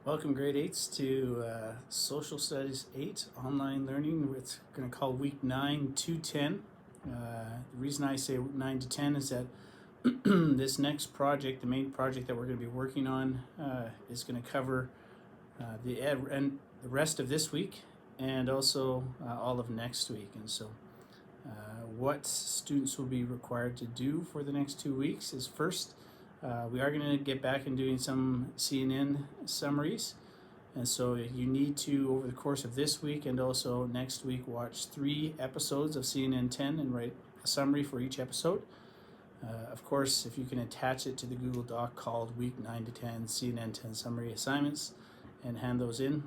Welcome grade 8s to Social Studies 8 online learning. It's going to call week 9 to 10. The reason I say 9 to 10 is that this next project, the main project that we're going to be working on, is going to cover the rest of this week and also all of next week. And so what students will be required to do for the next 2 weeks is first, we are going to get back and doing some CNN summaries, and so you need to, over the course of this week and also next week, watch 3 episodes of CNN 10 and write a summary for each episode. Of course, if you can attach it to the Google Doc called Week 9 to 10 CNN 10 Summary Assignments and hand those in,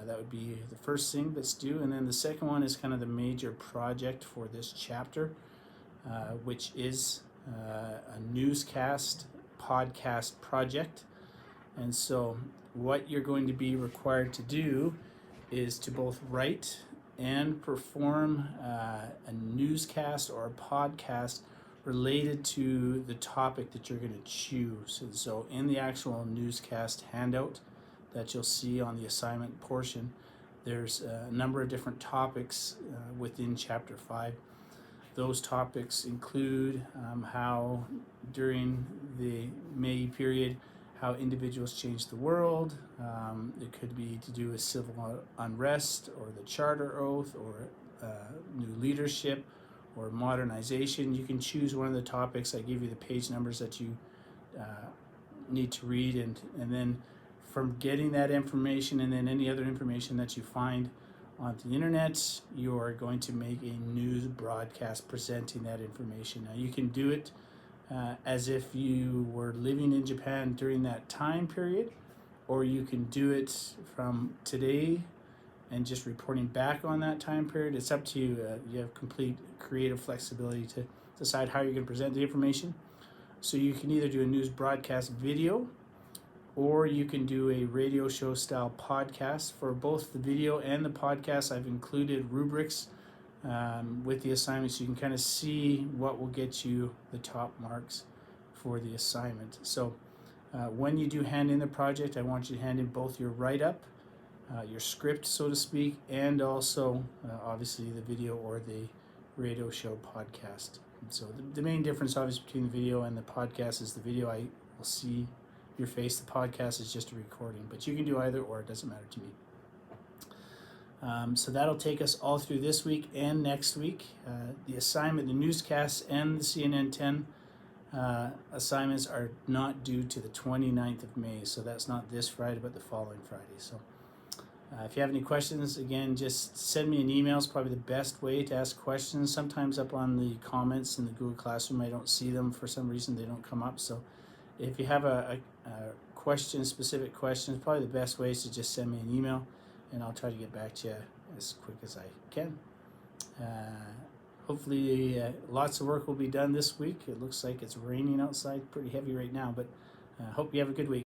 that would be the first thing that's due. And then the second one is kind of the major project for this chapter, which is a newscast podcast project. And so what you're going to be required to do is to both write and perform a newscast or a podcast related to the topic that you're going to choose. And so in the actual newscast handout that you'll see on the assignment portion, there's a number of different topics within chapter 5. Those topics include how during the May period, how individuals changed the world. It could be to do with civil unrest or the Charter Oath or new leadership or modernization. You can choose one of the topics. I give you the page numbers that you need to read, and then from getting that information and then any other information that you find on the internet, you are going to make a news broadcast presenting that information. Now, you can do it as if you were living in Japan during that time period, or you can do it from today and just reporting back on that time period. It's up to you. You have complete creative flexibility to decide how you're going to present the information. So you can either do a news broadcast video, or you can do a radio show style podcast. For both the video and the podcast, I've included rubrics with the assignment, so you can kind of see what will get you the top marks for the assignment. So when you do hand in the project, I want you to hand in both your write-up, your script, so to speak, and also obviously the video or the radio show podcast. And so the main difference obviously between the video and the podcast is the video I will see your face. The podcast is just a recording, but you can do either or, it doesn't matter to me. So that'll take us all through this week and next week. The assignment, the newscasts and the CNN 10 assignments are not due to the 29th of May, so that's not this Friday but the following Friday. So if you have any questions, again, just send me an email. It's probably the best way to ask questions. Sometimes up on the comments in the Google Classroom, I don't see them for some reason, they don't come up. So if you have a question, specific questions, probably the best way is to just send me an email, and I'll try to get back to you as quick as I can. Hopefully lots of work will be done this week. It looks like it's raining outside pretty heavy right now, but hope you have a good week.